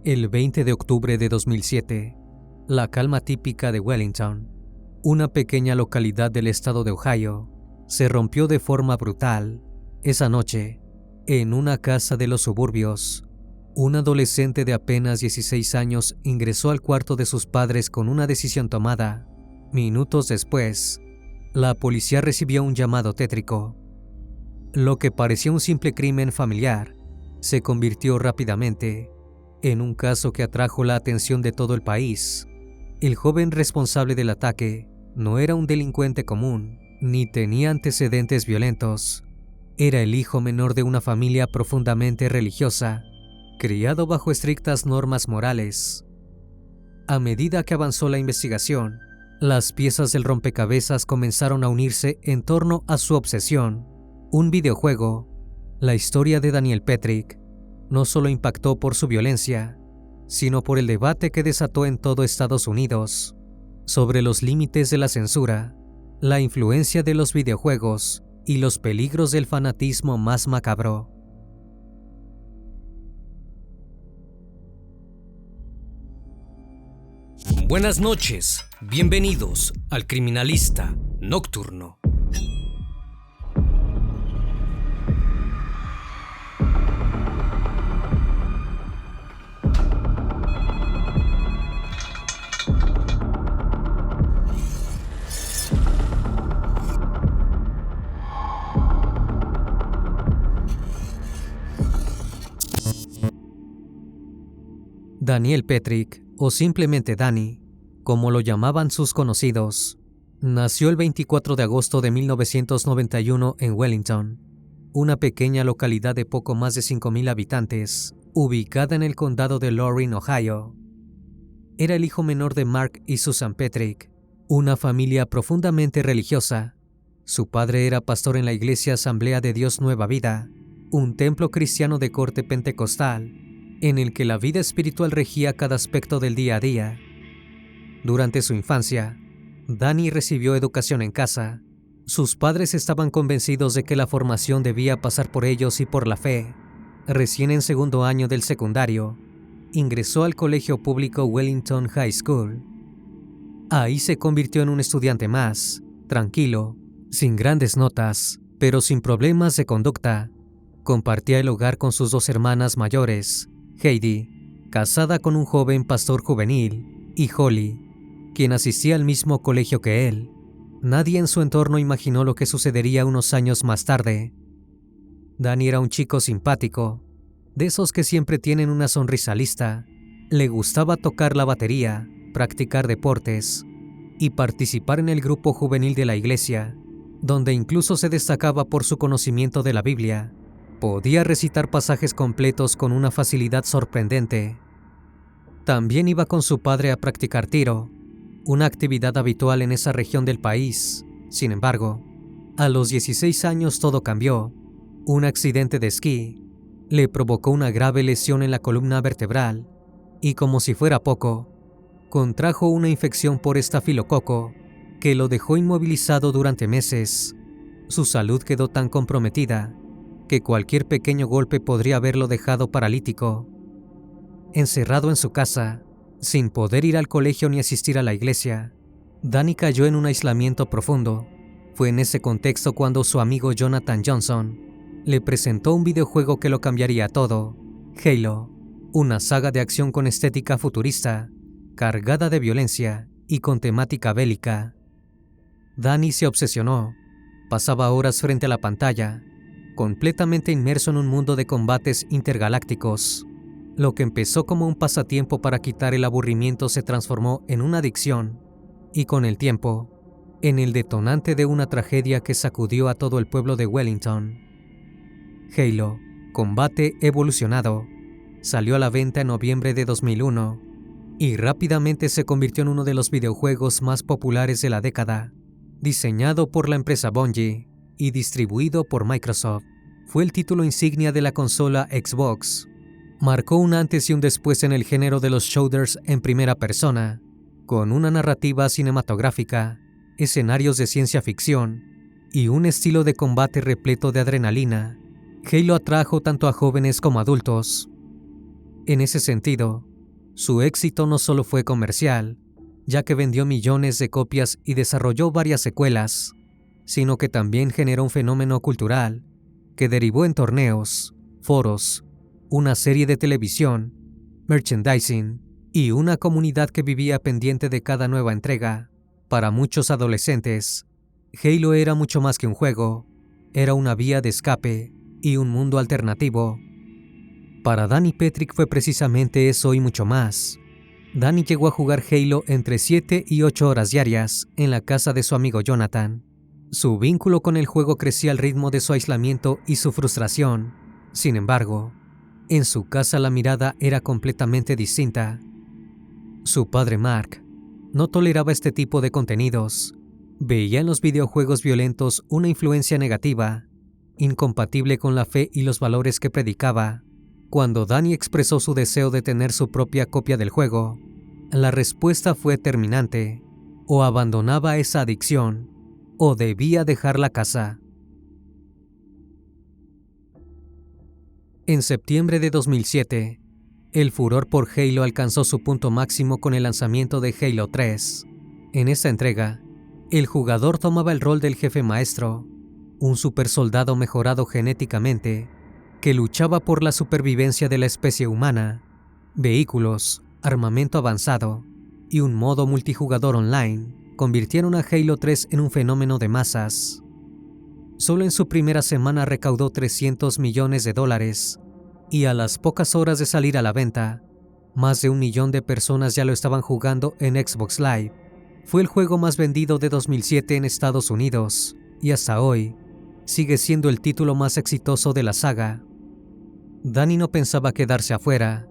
El 20 de octubre de 2007, la calma típica de Wellington, una pequeña localidad del estado de Ohio, se rompió de forma brutal. Esa noche, en una casa de los suburbios, un adolescente de apenas 16 años ingresó al cuarto de sus padres con una decisión tomada. Minutos después, la policía recibió un llamado tétrico. Lo que parecía un simple crimen familiar se convirtió rápidamente en un caso que atrajo la atención de todo el país. El joven responsable del ataque no era un delincuente común, ni tenía antecedentes violentos. Era el hijo menor de una familia profundamente religiosa, criado bajo estrictas normas morales. A medida que avanzó la investigación, las piezas del rompecabezas comenzaron a unirse en torno a su obsesión. Un videojuego, la historia de Daniel Petrick, no solo impactó por su violencia, sino por el debate que desató en todo Estados Unidos sobre los límites de la censura, la influencia de los videojuegos y los peligros del fanatismo más macabro. Buenas noches, bienvenidos al Criminalista Nocturno. Daniel Petrick, o simplemente Danny, como lo llamaban sus conocidos, nació el 24 de agosto de 1991 en Wellington, una pequeña localidad de poco más de 5,000 habitantes, ubicada en el condado de Lorain, Ohio. Era el hijo menor de Mark y Susan Petrick, una familia profundamente religiosa. Su padre era pastor en la iglesia Asamblea de Dios Nueva Vida, un templo cristiano de corte pentecostal, en el que la vida espiritual regía cada aspecto del día a día. Durante su infancia, Danny recibió educación en casa. Sus padres estaban convencidos de que la formación debía pasar por ellos y por la fe. Recién en segundo año del secundario, ingresó al colegio público Wellington High School. Ahí se convirtió en un estudiante más, tranquilo, sin grandes notas, pero sin problemas de conducta. Compartía el hogar con sus dos hermanas mayores, Heidi, casada con un joven pastor juvenil, y Holly, quien asistía al mismo colegio que él. Nadie en su entorno imaginó lo que sucedería unos años más tarde. Danny era un chico simpático, de esos que siempre tienen una sonrisa lista. Le gustaba tocar la batería, practicar deportes y participar en el grupo juvenil de la iglesia, donde incluso se destacaba por su conocimiento de la Biblia. Podía recitar pasajes completos con una facilidad sorprendente. También iba con su padre a practicar tiro, una actividad habitual en esa región del país. Sin embargo, a los 16 años todo cambió. Un accidente de esquí le provocó una grave lesión en la columna vertebral y, como si fuera poco, contrajo una infección por estafilococo que lo dejó inmovilizado durante meses. Su salud quedó tan comprometida que cualquier pequeño golpe podría haberlo dejado paralítico. Encerrado en su casa, sin poder ir al colegio ni asistir a la iglesia, Danny cayó en un aislamiento profundo. Fue en ese contexto cuando su amigo Jonathan Johnson le presentó un videojuego que lo cambiaría todo: Halo, una saga de acción con estética futurista, cargada de violencia y con temática bélica. Danny se obsesionó. Pasaba horas frente a la pantalla, completamente inmerso en un mundo de combates intergalácticos. Lo que empezó como un pasatiempo para quitar el aburrimiento se transformó en una adicción, y con el tiempo, en el detonante de una tragedia que sacudió a todo el pueblo de Wellington. Halo, Combate Evolucionado, salió a la venta en noviembre de 2001 y rápidamente se convirtió en uno de los videojuegos más populares de la década. Diseñado por la empresa Bungie y distribuido por Microsoft, fue el título insignia de la consola Xbox. Marcó un antes y un después en el género de los shooters en primera persona, con una narrativa cinematográfica, escenarios de ciencia ficción y un estilo de combate repleto de adrenalina. Halo atrajo tanto a jóvenes como a adultos. En ese sentido, Su éxito no solo fue comercial, ya que vendió millones de copias y desarrolló varias secuelas, sino que también generó un fenómeno cultural que derivó en torneos, foros, una serie de televisión, merchandising y una comunidad que vivía pendiente de cada nueva entrega. Para muchos adolescentes, Halo era mucho más que un juego, era una vía de escape y un mundo alternativo. Para Danny Petrick fue precisamente eso y mucho más. Danny llegó a jugar Halo entre 7 y 8 horas diarias en la casa de su amigo Jonathan. Su vínculo con el juego crecía al ritmo de su aislamiento y su frustración. Sin embargo, en su casa la mirada era completamente distinta. Su padre Mark no toleraba este tipo de contenidos. Veía en los videojuegos violentos una influencia negativa, incompatible con la fe y los valores que predicaba. Cuando Danny expresó su deseo de tener su propia copia del juego, la respuesta fue terminante: o abandonaba esa adicción, o debía dejar la casa. En septiembre de 2007, el furor por Halo alcanzó su punto máximo con el lanzamiento de Halo 3. En esta entrega, el jugador tomaba el rol del jefe maestro, un supersoldado mejorado genéticamente, que luchaba por la supervivencia de la especie humana, vehículos, armamento avanzado y un modo multijugador online convirtieron a Halo 3 en un fenómeno de masas. Solo en su primera semana recaudó $300 millones y a las pocas horas de salir a la venta, más de 1 millón de personas ya lo estaban jugando en Xbox Live. Fue el juego más vendido de 2007 en Estados Unidos y hasta hoy sigue siendo el título más exitoso de la saga. Danny no pensaba quedarse afuera.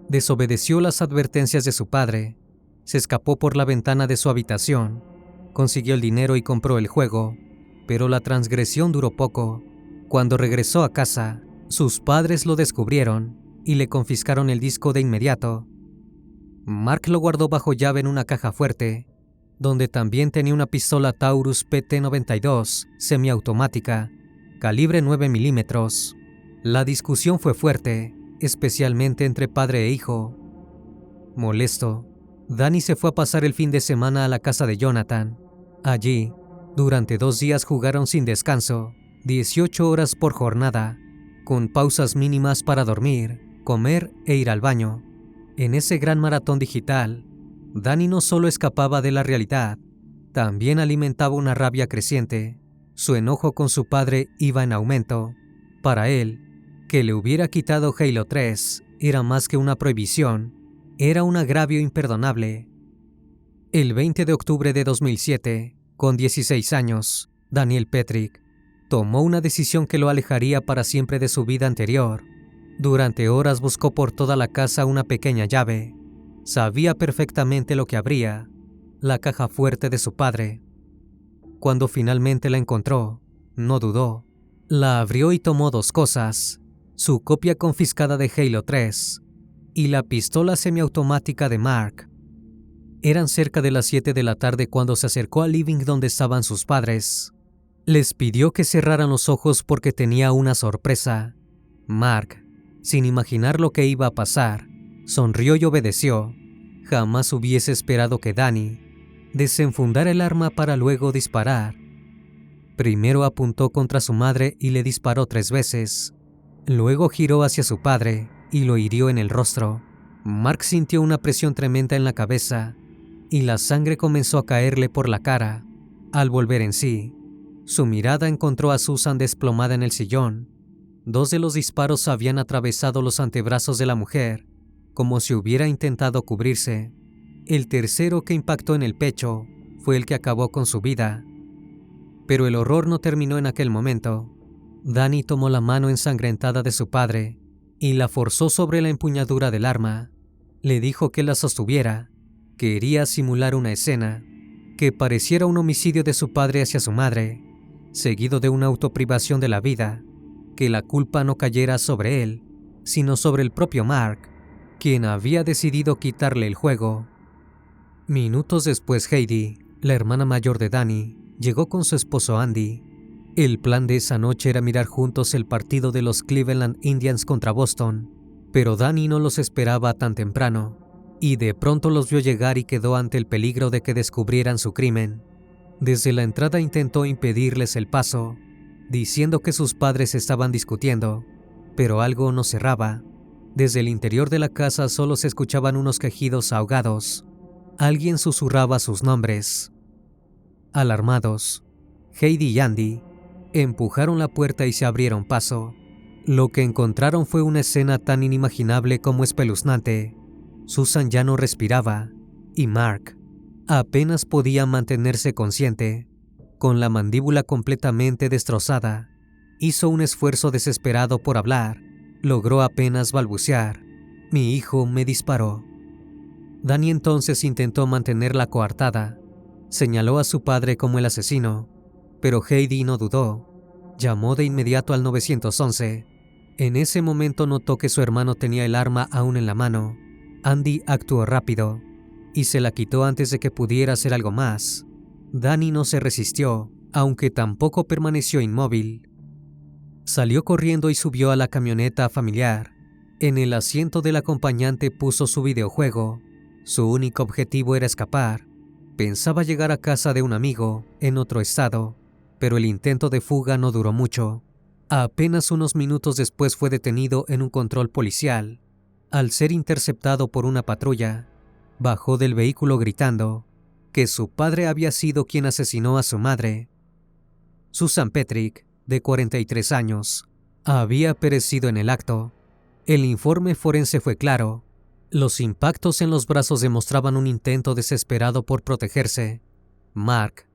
Desobedeció las advertencias de su padre, se escapó por la ventana de su habitación, consiguió el dinero y compró el juego, pero la transgresión duró poco. Cuando regresó a casa, sus padres lo descubrieron y le confiscaron el disco de inmediato. Mark lo guardó bajo llave en una caja fuerte, donde también tenía una pistola Taurus PT-92 semiautomática, calibre 9 milímetros. La discusión fue fuerte, especialmente entre padre e hijo. Molesto, Danny se fue a pasar el fin de semana a la casa de Jonathan. Allí, durante 2 días jugaron sin descanso, 18 horas por jornada, con pausas mínimas para dormir, comer e ir al baño. En ese gran maratón digital, Danny no solo escapaba de la realidad, también alimentaba una rabia creciente. Su enojo con su padre iba en aumento. Para él, que le hubiera quitado Halo 3 era más que una prohibición, era un agravio imperdonable. El 20 de octubre de 2007, con 16 años, Daniel Petrick tomó una decisión que lo alejaría para siempre de su vida anterior. Durante horas buscó por toda la casa una pequeña llave. Sabía perfectamente lo que abría, la caja fuerte de su padre. Cuando finalmente la encontró, no dudó. La abrió y tomó 2 cosas: su copia confiscada de Halo 3 y la pistola semiautomática de Mark. Eran cerca de las 7 de la tarde cuando se acercó al living donde estaban sus padres. Les pidió que cerraran los ojos porque tenía una sorpresa. Mark, sin imaginar lo que iba a pasar, sonrió y obedeció. Jamás hubiese esperado que Danny desenfundara el arma para luego disparar. Primero apuntó contra su madre y le disparó 3 veces. Luego giró hacia su padre y lo hirió en el rostro. Mark sintió una presión tremenda en la cabeza y la sangre comenzó a caerle por la cara. Al volver en sí, su mirada encontró a Susan desplomada en el sillón. 2 de los disparos habían atravesado los antebrazos de la mujer, como si hubiera intentado cubrirse. El tercero, que impactó en el pecho, fue el que acabó con su vida. Pero el horror no terminó en aquel momento. Danny tomó la mano ensangrentada de su padre y la forzó sobre la empuñadura del arma. Le dijo que la sostuviera. Quería simular una escena que pareciera un homicidio de su padre hacia su madre, seguido de una autoprivación de la vida, que la culpa no cayera sobre él, sino sobre el propio Mark, quien había decidido quitarle el juego. Minutos después, Heidi, la hermana mayor de Danny, llegó con su esposo Andy. El plan de esa noche era mirar juntos el partido de los Cleveland Indians contra Boston, pero Danny no los esperaba tan temprano. y de pronto los vio llegar y quedó ante el peligro de que descubrieran su crimen. Desde la entrada intentó impedirles el paso, diciendo que sus padres estaban discutiendo, pero algo no cerraba. Desde el interior de la casa solo se escuchaban unos quejidos ahogados. Alguien susurraba sus nombres. Alarmados, Heidi y Andy empujaron la puerta y se abrieron paso. Lo que encontraron fue una escena tan inimaginable como espeluznante. Susan ya no respiraba, y Mark apenas podía mantenerse consciente. Con la mandíbula completamente destrozada, hizo un esfuerzo desesperado por hablar. Logró apenas balbucear: «Mi hijo me disparó». Danny entonces intentó mantenerla coartada. Señaló a su padre como el asesino, pero Heidi no dudó. Llamó de inmediato al 911. En ese momento notó que su hermano tenía el arma aún en la mano. Andy actuó rápido y se la quitó antes de que pudiera hacer algo más. Danny no se resistió, aunque tampoco permaneció inmóvil. Salió corriendo y subió a la camioneta familiar. En el asiento del acompañante puso su videojuego. Su único objetivo era escapar. Pensaba llegar a casa de un amigo en otro estado, pero el intento de fuga no duró mucho. Apenas unos minutos después fue detenido en un control policial. Al ser interceptado por una patrulla, bajó del vehículo gritando que su padre había sido quien asesinó a su madre. Susan Petrick, de 43 años, había perecido en el acto. El informe forense fue claro. Los impactos en los brazos demostraban un intento desesperado por protegerse. Mark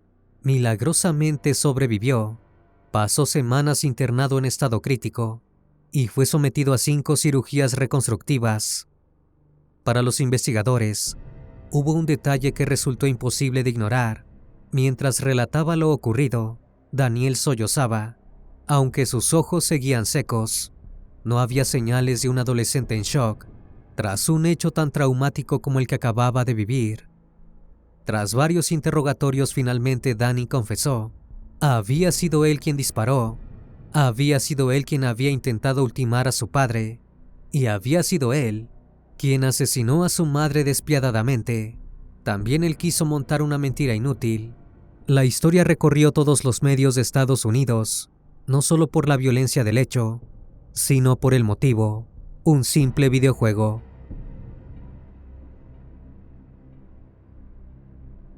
milagrosamente sobrevivió. Pasó semanas internado en estado crítico y fue sometido a 5 cirugías reconstructivas. Para los investigadores, hubo un detalle que resultó imposible de ignorar. Mientras relataba lo ocurrido, Daniel sollozaba, aunque sus ojos seguían secos. No había señales de un adolescente en shock tras un hecho tan traumático como el que acababa de vivir. Tras varios interrogatorios, finalmente Danny confesó. Había sido él quien disparó. Había sido él quien había intentado ultimar a su padre. Y había sido él quien asesinó a su madre despiadadamente. También él quiso montar una mentira inútil. La historia recorrió todos los medios de Estados Unidos, no solo por la violencia del hecho, sino por el motivo: un simple videojuego.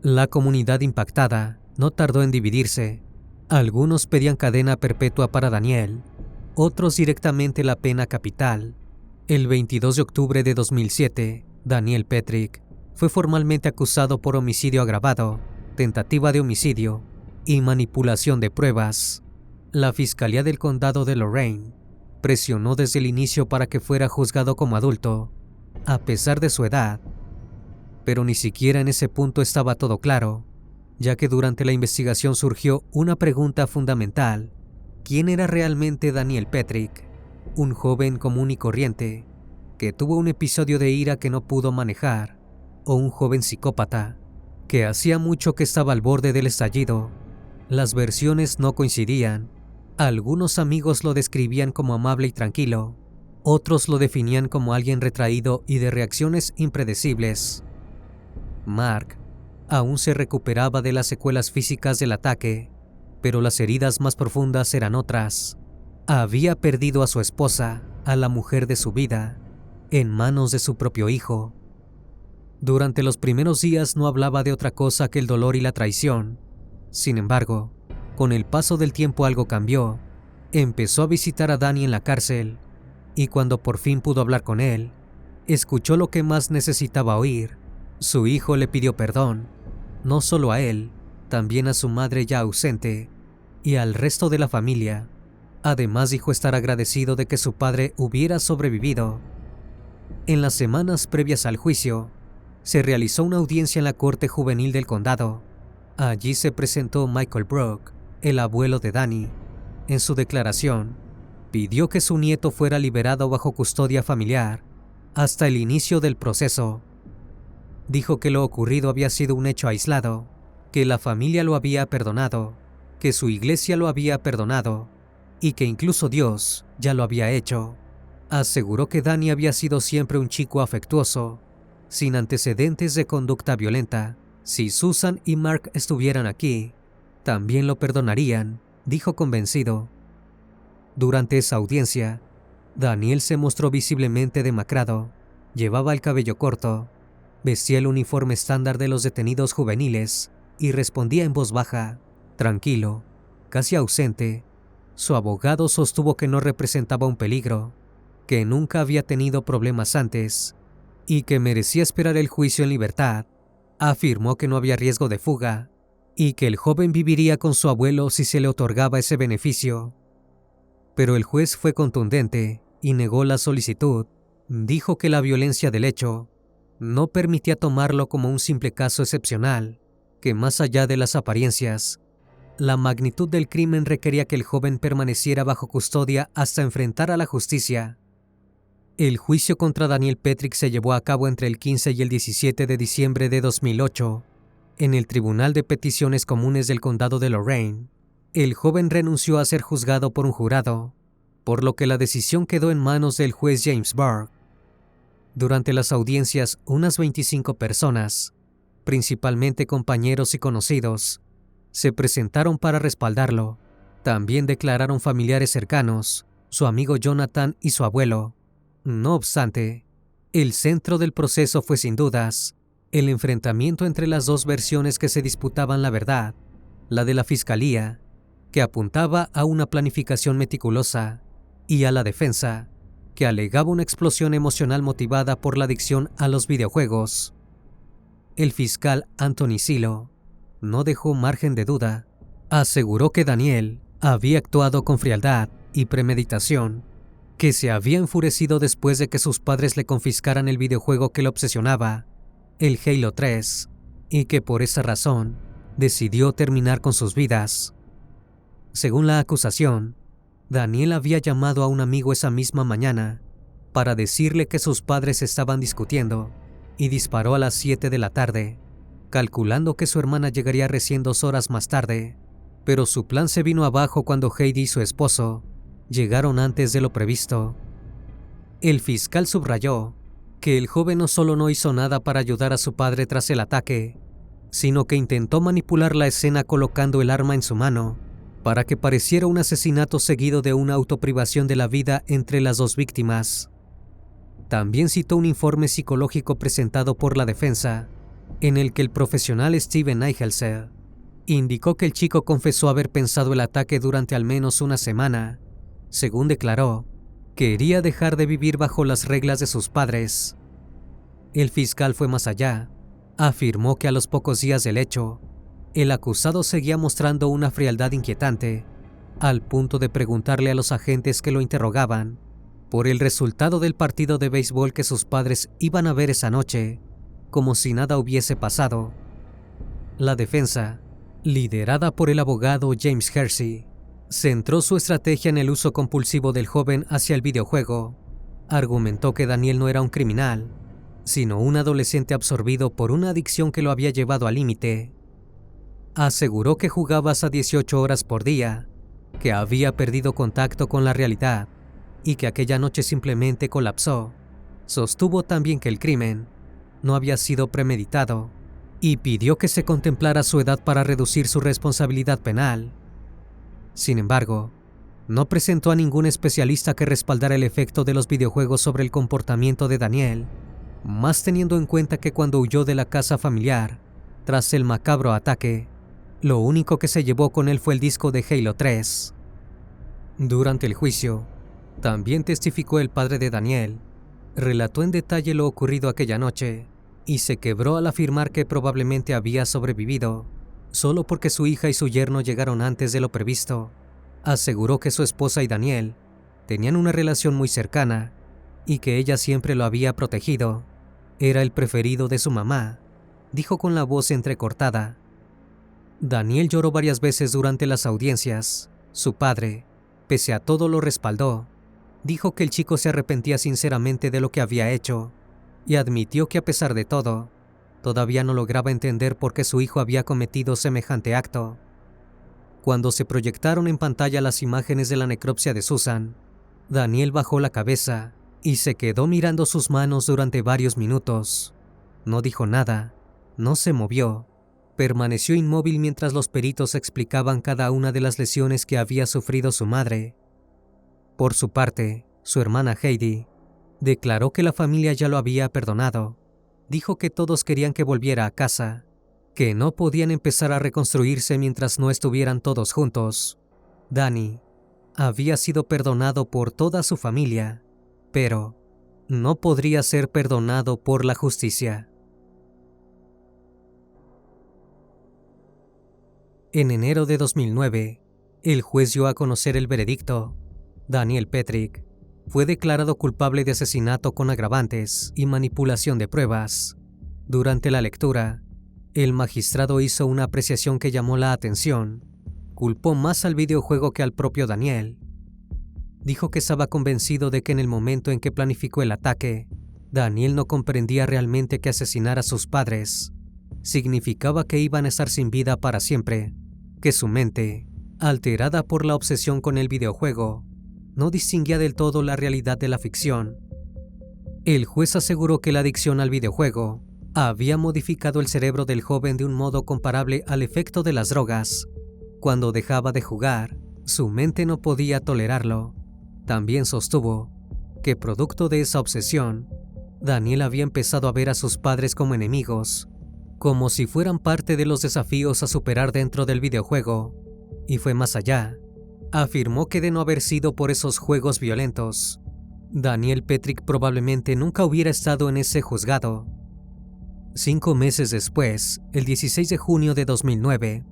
La comunidad impactada no tardó en dividirse. Algunos pedían cadena perpetua para Daniel, otros directamente la pena capital. El 22 de octubre de 2007, Daniel Petrick fue formalmente acusado por homicidio agravado, tentativa de homicidio y manipulación de pruebas. La Fiscalía del Condado de Lorain presionó desde el inicio para que fuera juzgado como adulto, a pesar de su edad. Pero ni siquiera en ese punto estaba todo claro, ya que durante la investigación surgió una pregunta fundamental: ¿quién era realmente Daniel Petrick? Un joven común y corriente, que tuvo un episodio de ira que no pudo manejar, o un joven psicópata, que hacía mucho que estaba al borde del estallido. Las versiones no coincidían. Algunos amigos lo describían como amable y tranquilo, otros lo definían como alguien retraído y de reacciones impredecibles. Mark aún se recuperaba de las secuelas físicas del ataque, pero las heridas más profundas eran otras. Había perdido a su esposa, a la mujer de su vida, en manos de su propio hijo. Durante los primeros días no hablaba de otra cosa que el dolor y la traición. Sin embargo, con el paso del tiempo algo cambió. Empezó a visitar a Danny en la cárcel, y cuando por fin pudo hablar con él, escuchó lo que más necesitaba oír. Su hijo le pidió perdón, no solo a él, también a su madre ya ausente, y al resto de la familia. Además dijo estar agradecido de que su padre hubiera sobrevivido. En las semanas previas al juicio, se realizó una audiencia en la Corte Juvenil del Condado. Allí se presentó Michael Brook, el abuelo de Danny. En su declaración, pidió que su nieto fuera liberado bajo custodia familiar hasta el inicio del proceso. Dijo que lo ocurrido había sido un hecho aislado, que la familia lo había perdonado, que su iglesia lo había perdonado y que incluso Dios ya lo había hecho. Aseguró que Danny había sido siempre un chico afectuoso, sin antecedentes de conducta violenta. Si Susan y Mark estuvieran aquí, también lo perdonarían, dijo convencido. Durante esa audiencia, Daniel se mostró visiblemente demacrado. Llevaba el cabello corto, vestía el uniforme estándar de los detenidos juveniles y respondía en voz baja, tranquilo, casi ausente. Su abogado sostuvo que no representaba un peligro, que nunca había tenido problemas antes y que merecía esperar el juicio en libertad. Afirmó que no había riesgo de fuga y que el joven viviría con su abuelo si se le otorgaba ese beneficio. Pero el juez fue contundente y negó la solicitud. Dijo que la violencia del hecho no permitía tomarlo como un simple caso excepcional, que más allá de las apariencias, la magnitud del crimen requería que el joven permaneciera bajo custodia hasta enfrentar a la justicia. El juicio contra Daniel Petrick se llevó a cabo entre el 15 y el 17 de diciembre de 2008, en el Tribunal de Peticiones Comunes del Condado de Lorain. El joven renunció a ser juzgado por un jurado, por lo que la decisión quedó en manos del juez James Burke. Durante las audiencias, unas 25 personas, principalmente compañeros y conocidos, se presentaron para respaldarlo. También declararon familiares cercanos, su amigo Jonathan y su abuelo. No obstante, el centro del proceso fue sin dudas el enfrentamiento entre las dos versiones que se disputaban la verdad, la de la fiscalía, que apuntaba a una planificación meticulosa, y a la defensa, que alegaba una explosión emocional motivada por la adicción a los videojuegos. El fiscal Anthony Silo no dejó margen de duda. Aseguró que Daniel había actuado con frialdad y premeditación, que se había enfurecido después de que sus padres le confiscaran el videojuego que le obsesionaba, el Halo 3, y que por esa razón decidió terminar con sus vidas. Según la acusación, Daniel había llamado a un amigo esa misma mañana para decirle que sus padres estaban discutiendo y disparó a las 7 de la tarde, calculando que su hermana llegaría recién 2 horas más tarde, pero su plan se vino abajo cuando Heidi y su esposo llegaron antes de lo previsto. El fiscal subrayó que el joven no solo no hizo nada para ayudar a su padre tras el ataque, sino que intentó manipular la escena colocando el arma en su mano para que pareciera un asesinato seguido de una autoprivación de la vida entre las dos víctimas. También citó un informe psicológico presentado por la defensa, en el que el profesional Steven Eichelsel indicó que el chico confesó haber pensado el ataque durante al menos una semana. Según declaró, quería dejar de vivir bajo las reglas de sus padres. El fiscal fue más allá. Afirmó que a los pocos días del hecho, el acusado seguía mostrando una frialdad inquietante, al punto de preguntarle a los agentes que lo interrogaban por el resultado del partido de béisbol que sus padres iban a ver esa noche, como si nada hubiese pasado. La defensa, liderada por el abogado James Hersey, centró su estrategia en el uso compulsivo del joven hacia el videojuego. Argumentó que Daniel no era un criminal, sino un adolescente absorbido por una adicción que lo había llevado al límite. Aseguró que jugaba hasta 18 horas por día, que había perdido contacto con la realidad y que aquella noche simplemente colapsó. Sostuvo también que el crimen no había sido premeditado y pidió que se contemplara su edad para reducir su responsabilidad penal. Sin embargo, no presentó a ningún especialista que respaldara el efecto de los videojuegos sobre el comportamiento de Daniel, más teniendo en cuenta que cuando huyó de la casa familiar, tras el macabro ataque, lo único que se llevó con él fue el disco de Halo 3. Durante el juicio, también testificó el padre de Daniel. Relató en detalle lo ocurrido aquella noche y se quebró al afirmar que probablemente había sobrevivido, solo porque su hija y su yerno llegaron antes de lo previsto. Aseguró que su esposa y Daniel tenían una relación muy cercana y que ella siempre lo había protegido. Era el preferido de su mamá, dijo con la voz entrecortada. Daniel lloró varias veces durante las audiencias. Su padre, pese a todo, lo respaldó. Dijo que el chico se arrepentía sinceramente de lo que había hecho y admitió que a pesar de todo, todavía no lograba entender por qué su hijo había cometido semejante acto. Cuando se proyectaron en pantalla las imágenes de la necropsia de Susan, Daniel bajó la cabeza y se quedó mirando sus manos durante varios minutos. No dijo nada, no se movió. Permaneció inmóvil mientras los peritos explicaban cada una de las lesiones que había sufrido su madre. Por su parte, su hermana Heidi declaró que la familia ya lo había perdonado. Dijo que todos querían que volviera a casa, que no podían empezar a reconstruirse mientras no estuvieran todos juntos. Danny había sido perdonado por toda su familia, pero no podría ser perdonado por la justicia. En enero de 2009, el juez dio a conocer el veredicto. Daniel Petrick fue declarado culpable de asesinato con agravantes y manipulación de pruebas. Durante la lectura, el magistrado hizo una apreciación que llamó la atención. Culpó más al videojuego que al propio Daniel. Dijo que estaba convencido de que en el momento en que planificó el ataque, Daniel no comprendía realmente que asesinar a sus padres significaba que iban a estar sin vida para siempre, que su mente, alterada por la obsesión con el videojuego, no distinguía del todo la realidad de la ficción. El juez aseguró que la adicción al videojuego había modificado el cerebro del joven de un modo comparable al efecto de las drogas. Cuando dejaba de jugar, su mente no podía tolerarlo. También sostuvo que producto de esa obsesión, Daniel había empezado a ver a sus padres como enemigos, como si fueran parte de los desafíos a superar dentro del videojuego, y fue más allá. Afirmó que de no haber sido por esos juegos violentos, Daniel Petrick probablemente nunca hubiera estado en ese juzgado. 5 meses después, el 16 de junio de 2009,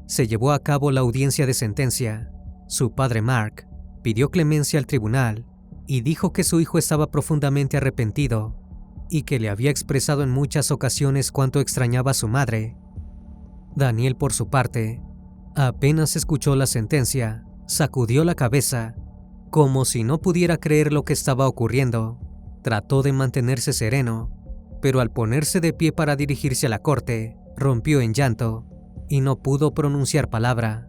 se llevó a cabo la audiencia de sentencia. Su padre Mark pidió clemencia al tribunal y dijo que su hijo estaba profundamente arrepentido y que le había expresado en muchas ocasiones cuánto extrañaba a su madre. Daniel, por su parte, apenas escuchó la sentencia, sacudió la cabeza, como si no pudiera creer lo que estaba ocurriendo. Trató de mantenerse sereno, pero al ponerse de pie para dirigirse a la corte, rompió en llanto y no pudo pronunciar palabra.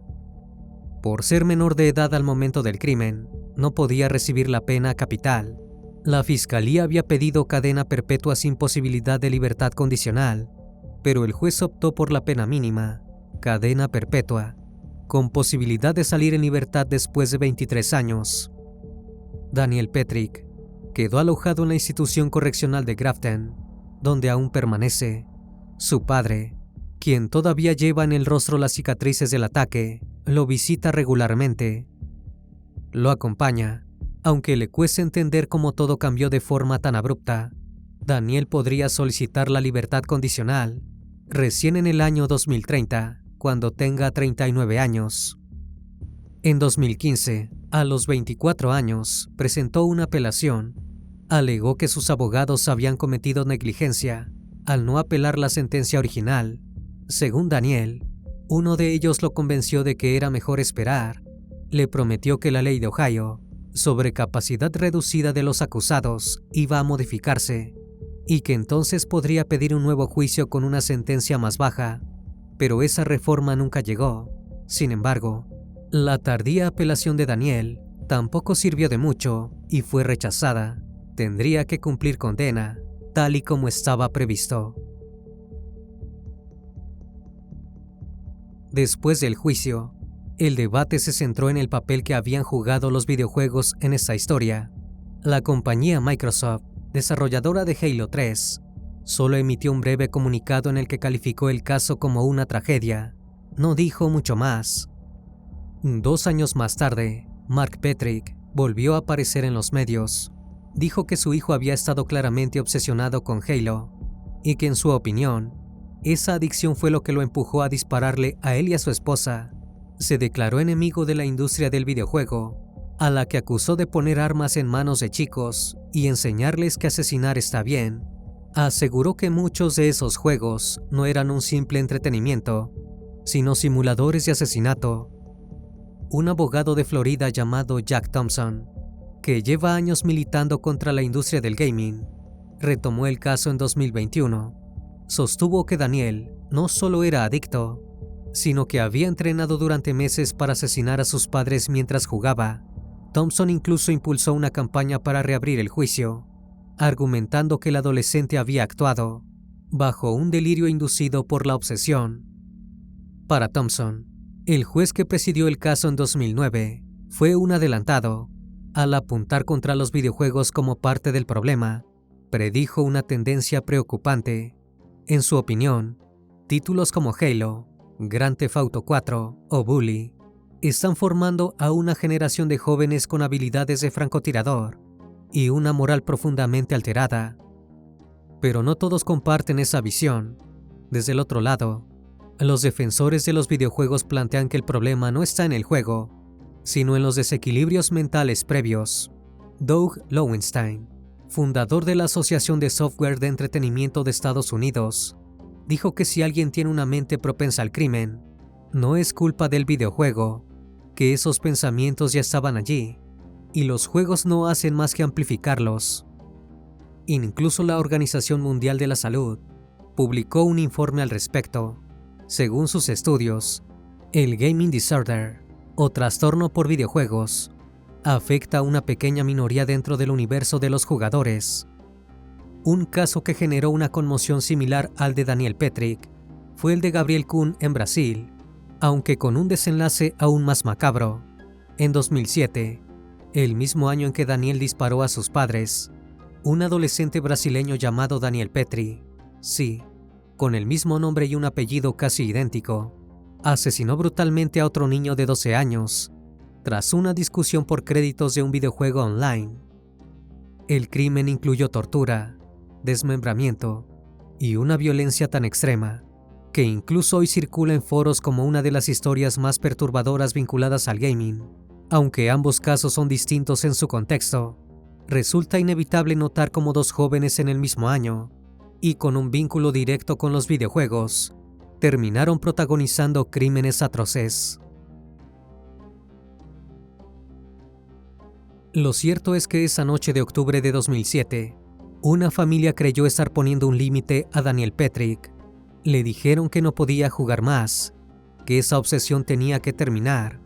Por ser menor de edad al momento del crimen, no podía recibir la pena capital. La fiscalía había pedido cadena perpetua sin posibilidad de libertad condicional, pero el juez optó por la pena mínima, cadena perpetua, con posibilidad de salir en libertad después de 23 años. Daniel Petrick quedó alojado en la institución correccional de Grafton, donde aún permanece. Su padre, quien todavía lleva en el rostro las cicatrices del ataque, lo visita regularmente. Lo acompaña, aunque le cueste entender cómo todo cambió de forma tan abrupta. Daniel podría solicitar la libertad condicional recién en el año 2030, cuando tenga 39 años. En 2015, a los 24 años, presentó una apelación. Alegó que sus abogados habían cometido negligencia al no apelar la sentencia original. Según Daniel, uno de ellos lo convenció de que era mejor esperar. Le prometió que la ley de Ohio sobre capacidad reducida de los acusados iba a modificarse y que entonces podría pedir un nuevo juicio con una sentencia más baja, pero esa reforma nunca llegó. Sin embargo, la tardía apelación de Daniel tampoco sirvió de mucho y fue rechazada. Tendría que cumplir condena, tal y como estaba previsto. Después del juicio, el debate se centró en el papel que habían jugado los videojuegos en esta historia. La compañía Microsoft, desarrolladora de Halo 3, solo emitió un breve comunicado en el que calificó el caso como una tragedia. No dijo mucho más. 2 años más tarde, Mark Petrick volvió a aparecer en los medios. Dijo que su hijo había estado claramente obsesionado con Halo y que en su opinión, esa adicción fue lo que lo empujó a dispararle a él y a su esposa. Se declaró enemigo de la industria del videojuego, a la que acusó de poner armas en manos de chicos y enseñarles que asesinar está bien. Aseguró que muchos de esos juegos no eran un simple entretenimiento, sino simuladores de asesinato. Un abogado de Florida llamado Jack Thompson, que lleva años militando contra la industria del gaming, retomó el caso en 2021. Sostuvo que Daniel no solo era adicto, sino que había entrenado durante meses para asesinar a sus padres mientras jugaba. Thompson incluso impulsó una campaña para reabrir el juicio, argumentando que el adolescente había actuado bajo un delirio inducido por la obsesión. Para Thompson, el juez que presidió el caso en 2009 fue un adelantado. Al apuntar contra los videojuegos como parte del problema, predijo una tendencia preocupante. En su opinión, títulos como Halo, Grand Theft Auto 4 o Bully están formando a una generación de jóvenes con habilidades de francotirador y una moral profundamente alterada. Pero no todos comparten esa visión. Desde el otro lado, los defensores de los videojuegos plantean que el problema no está en el juego, sino en los desequilibrios mentales previos. Doug Lowenstein, fundador de la Asociación de Software de Entretenimiento de Estados Unidos, dijo que si alguien tiene una mente propensa al crimen, no es culpa del videojuego, que esos pensamientos ya estaban allí, y los juegos no hacen más que amplificarlos. Incluso la Organización Mundial de la Salud publicó un informe al respecto. Según sus estudios, el gaming disorder, o trastorno por videojuegos, afecta a una pequeña minoría dentro del universo de los jugadores. Un caso que generó una conmoción similar al de Daniel Petrick fue el de Gabriel Kuhn en Brasil, aunque con un desenlace aún más macabro. En 2007, el mismo año en que Daniel disparó a sus padres, un adolescente brasileño llamado Daniel Petri, sí, con el mismo nombre y un apellido casi idéntico, asesinó brutalmente a otro niño de 12 años, tras una discusión por créditos de un videojuego online. El crimen incluyó tortura, desmembramiento y una violencia tan extrema que incluso hoy circula en foros como una de las historias más perturbadoras vinculadas al gaming. Aunque ambos casos son distintos en su contexto, resulta inevitable notar cómo dos jóvenes en el mismo año, y con un vínculo directo con los videojuegos, terminaron protagonizando crímenes atroces. Lo cierto es que esa noche de octubre de 2007, una familia creyó estar poniendo un límite a Daniel Petrick. Le dijeron que no podía jugar más, que esa obsesión tenía que terminar,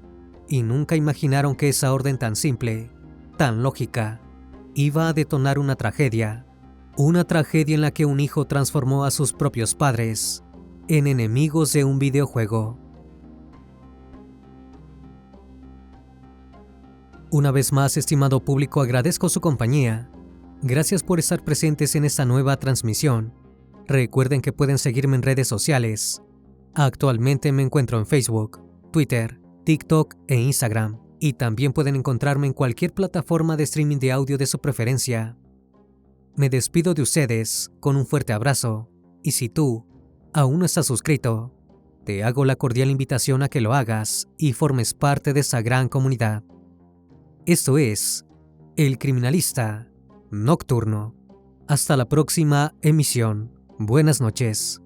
y nunca imaginaron que esa orden tan simple, tan lógica, iba a detonar una tragedia en la que un hijo transformó a sus propios padres en enemigos de un videojuego. Una vez más, estimado público, agradezco su compañía. Gracias por estar presentes en esta nueva transmisión. Recuerden que pueden seguirme en redes sociales. Actualmente me encuentro en Facebook, Twitter, TikTok e Instagram, y también pueden encontrarme en cualquier plataforma de streaming de audio de su preferencia. Me despido de ustedes con un fuerte abrazo, y si tú aún no estás suscrito, te hago la cordial invitación a que lo hagas y formes parte de esta gran comunidad. Esto es El Criminalista Nocturno. Hasta la próxima emisión. Buenas noches.